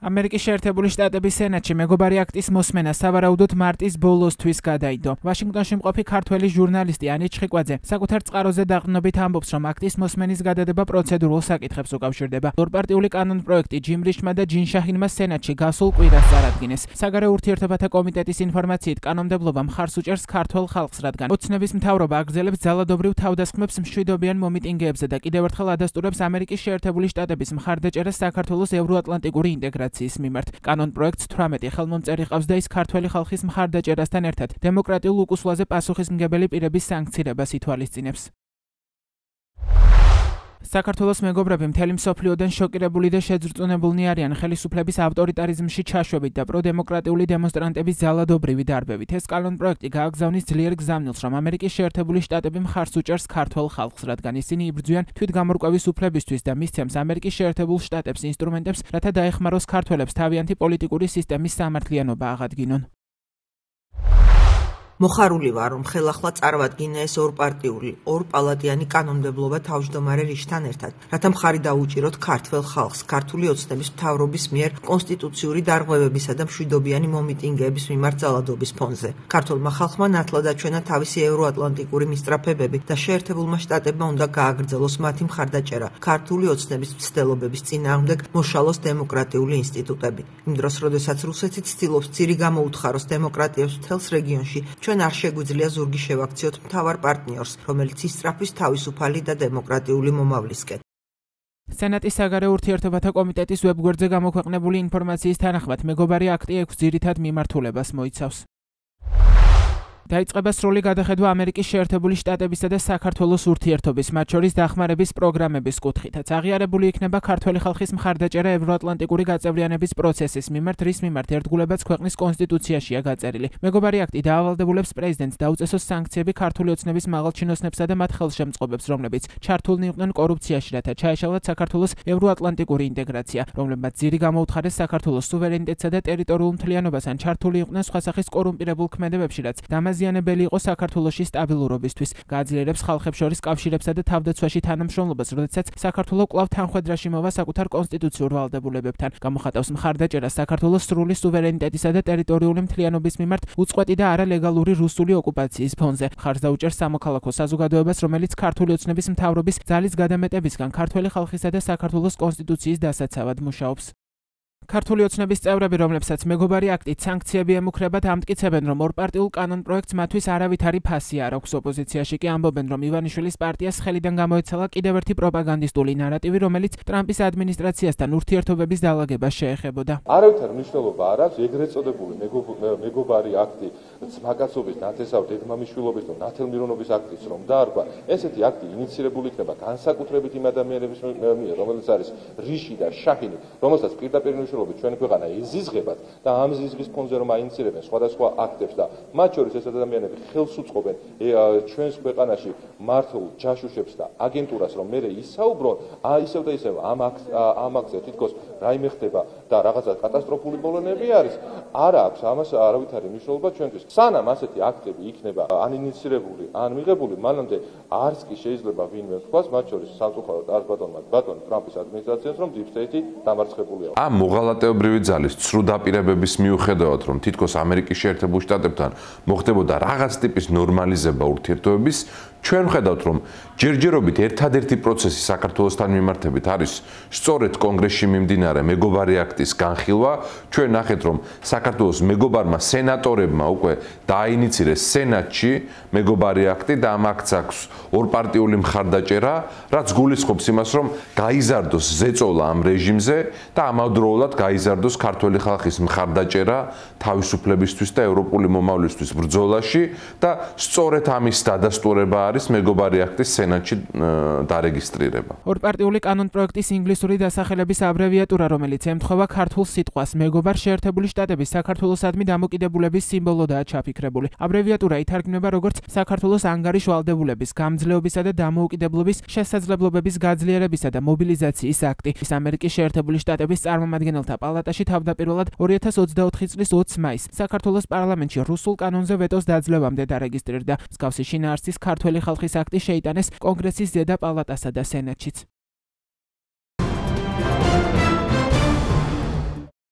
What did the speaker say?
ამერიკის შეერთებული შტატების სენატში მეგობარი აქტის მოსმენა სავარაუდოდ მარტის ბოლოსთვის გადაიდო. ვაშინგტონში მყოფი ქართველი ჟურნალისტი ანი ჩხიკვაძე საკუთარ წყაროზე დაყრდნობით ამბობს, რომ აქტის მოსმენის გადადება პროცედურულ საკითხებს უკავშირდება. ორპარტიული კანონპროექტი ჯიმ რიშმა და ჯინ შაჰინმა სენატში გასულ კვირას წარადგინეს. საგარეო ურთიერთობათა კომიტეტის ინფორმაციით კანონმდებლობა მხარს უჭერს ქართველ ხალხს, რადგან ოცნების მთავრობა აგრძელებს ძალადობრივ თავდასხმებს მშვიდობიან მომიტინგეებზე და კიდევ ერთხელ ადასტურებს ამერიკის შეერთებული შტატების მხარდაჭერას საქართველოს ევროატლანტიკური ინტეგრაციის მიმართ. კანონპროექტს 18 ხელმომწერი ყავს და ის ქართველი ხალხის მხარდაჭერასთან ერთად დემოკრატიულ უკუსვლაზე პასუხისმგებელი პირების სანქცირებას ითვალისწინებს. საქართველოს მეგობრები მთელი მსოფლიოდან შოკირებული და შეძრწუნებულნი არიან ხელისუფლების ავტორიტარიზმში ჩაშვებით და პროდემოკრატიული დემონსტრანტების ძალადობრივი დარბევით. ეს კანონპროექტი გააგზავნის ძლიერ გზავნილს, რომ ამერიკის შეერთებული შტატები მხარს უჭერს ქართველ ხალხს, რადგან ისინი იბრძვიან თვითგამორკვევის უფლებისთვის და მისცემს ამერიკის შეერთებულ შტატებს ინსტრუმენტებს, რათა დაეხმაროს ქართველებს თავიანთი პოლიტიკური სისტემის სამართლიანობა აღადგინონ. მოხარული ვარ, რომ ხელახლა წარვადგინა ეს ორპარტიული, ორპალატიანი კანონმდებლობა თავმჯდომარე რიშთან ერთად, რათა მხარი დაუჭიროთ ქართველ ხალხს ქართული ოცნების მთავრობის მიერ კონსტიტუციური დარღვევებისა და მშვიდობიანი მომიტინგეების მიმართ ძალადობის ფონზე. ქართულმა ხალხმა ნათლად აჩვენა თავისი ევროატლანტიკური მისწრაფებები და შეერთებულმა შტატებმა უნდა გააგრძელოს მათი მხარდაჭერა ქართული ოცნების მცდელობების წინააღმდეგ მოშალოს დემოკრატიული ინსტიტუტები. იმ დროს, როდესაც რუსეთი ცდილობს ძირი გამოუთხაროს დემოკრატიას მთელს რეგიონში, ჩვენ არ შეგვიძლია ზურგი შევაქციოთ მთავარ პარტნიორს, რომელიც ისწრაფვის თავისუფალი და დემოკრატიული მომავლისკენ. სენატის საგარეო ურთიერთობათა კომიტეტის ვებგვერდზე გამოქვეყნებული ინფორმაციის თანახმად მეგობარი აქტი 6 ძირითად მიმართულებას მოიცავს. დაიწყება სრული გადახედვა ამერიკის შეერთებული შტატებისა და საქართველოს ურთიერთობის, მათ შორის დახმარების პროგრამების კუთხითაც. აღიარებული იქნება ქართველი ხალხის მხარდაჭერა ევროატლანტიკური გაწევრიანების პროცესის მიმართ, რის მიმართ ერთგულებაც ქვეყნის კონსტიტუციაშია გაწერილი. მეგობარი აქტი დაავალდებულებს პრეზიდენტს დაუწესოს სანქციები ქართული ოცნების მაღალჩინოსნებსა და მათ ხელშემწყობებს, რომლებიც ჩართულნი იყვნენ კორუფციაში, რათა ჩაეშალათ საქართველოს ევროატლანტიკური ინტეგრაცია, რომლებმაც ძირი გამოუთხარეს საქართველოს სუვერენიტეტსა და ტერიტორიულ მთლიანობას, ან ჩართული იყვნენ სხვა სახის კორუმპირებულ ქმედებებში, რაც ზიანებელი იყო საქართველოში სტაბილურობისთვის, გააძლიერებს ხალხებს შორის კავშირებსა და თავდაცვაში თანამშრომლობას, როდესაც საქართველო კვლავ თანხვედრაში მოვა საკუთარ კონსტიტუციურ ვალდებულებებთან. გამოხატავს მხარდაჭერას საქართველოს სრული სუვერენიტეტისა და ტერიტორიული მთლიანობის მიმართ უწყვეტი და არალეგალური რუსული ოკუპაციის ფონზე. მხარს დაუჭერს სამოქალაქო საზოგადოებას, რომელიც ქართული ოცნების მთავრობის ძალის გადამეტებისგან ქართველი ხალხისა და საქართველოს კონსტიტუციის დასაცავად მუშაობს. ქართული ოცნების წევრები, რომლებსაც მეგობარი აქტით სანქციები ემუქრებათ, ამტკიცებენ, რომ ორპარტიულ კანონპროექტს მათთვის არავითარი ფასი არ აქვს. ოპოზიციაში კი ამბობენ, რომ ივანიშვილის პარტიას ხელიდან გამოეცალა კიდევ ერთი პროპაგანდისტული ნარატივი, რომელიც ტრამპის ადმინისტრაციასთან ურთიერთობების დალაგებას შეეხებოდა. არავითარი მნიშვნელობა არ აქვს ეგრეთ წოდებული მეგობარი აქტი ძმაკაცობის, ნათესავ დედმამიშვილობის და ნათელმირონობის აქტის რომ დაარქვა. ესეთი აქტი ინიცირებული იქნება განსაკუთრებით იმ ადამიანების მიერ, რომელიც არის რიში და შაჰინი, რომელსაც პირდაპირ ჩვენი ქვეყანა იზიზღებათ და ამ ზიზღის ფონზე რომ აინიცირებენ სხვადასხვა აქტებს და მათ შორის ეს ადამიანები ხელს უწყობენ ჩვენს ქვეყანაში მართულ ჯაშუშებს და აგენტურას, რომ მე ისაუბრონ ისევ და ისევ ამ აქტზე თითქოს რაიმე ხდება და რაღაცა კატასტროფული ბოლონები არის, არ აქვს ამას არავითარი მნიშვნელობა ჩვენთვის. სანამ ასეთი აქტები იქნება ან ინიცირებული, ან მიღებული, მანამდე არც კი შეიძლება ვინმე თქვას, მათ შორის სამწუხაროდ არც ბატონ ტრამპის ადმინისტრაციას, რომ Deep State-ი დამარცხებულია. მოღალატეობრივი ძალის ცრუ დაპირებების მიუხედავად, რომ თითქოს ამერიკის შეერთებულ შტატებთან მოხდებოდა რაღაც ტიპის ნორმალიზება ურთიერთობების, ჩვენ ვხედავთ, რომ ჯერჯერობით ერთადერთი პროცესი საქართველოსთან მიმართებით არის სწორედ კონგრესში მიმდინარე მეგობარი აქტის განხილვა. ჩვენ ნახეთ, რომ საქართველოს მეგობარმა სენატორებმა უკვე დააინიცირეს სენატში მეგობარი აქტი და ამ აქტს აქვს ორპარტიული მხარდაჭერა, რაც გულისხმობს იმას, რომ გაიზარდოს ზეწოლა ამ რეჟიმზე და ამავდროულად გაიზარდოს ქართველი ხალხის მხარდაჭერა თავისუფლებისთვის და ევროპული მომავლისთვის ბრძოლაში და სწორედ ამის დადასტურება არის მეგობარი აქტის სენატში დარეგისტრირება. ორპარტიული კანონპროექტის ინგლისური დასახელების აბრევიატურა, რომელიც ემთხვევა ქართულ სიტყვას მეგობარ, შეერთებული შტატების საქართველოსადმი დამოკიდებულების სიმბოლოდაა ჩაფიქრებული. აბრევიატურა ითარგმნება როგორც საქართველოს ანგარიშ ვალდებულების, გამძლეობისა და დამოუკიდებლობის შესაძლებლობების გაძლიერებისა და მობილიზაციის აქტი. ის ამერიკის შეერთებული შტატების წარმომადგენელთა პალატაში თავდაპირველად 2024 წლის 20 მაისს საქართველოს პარლამენტში რუსულ კანონზე ვეტოს დაძლევამდე დარეგისტრირდა. მსგავსი შინაარსის ქართველი ხალხის აქტი შეიტანეს კონგრესის ზედა პალატასა და სენატშიც.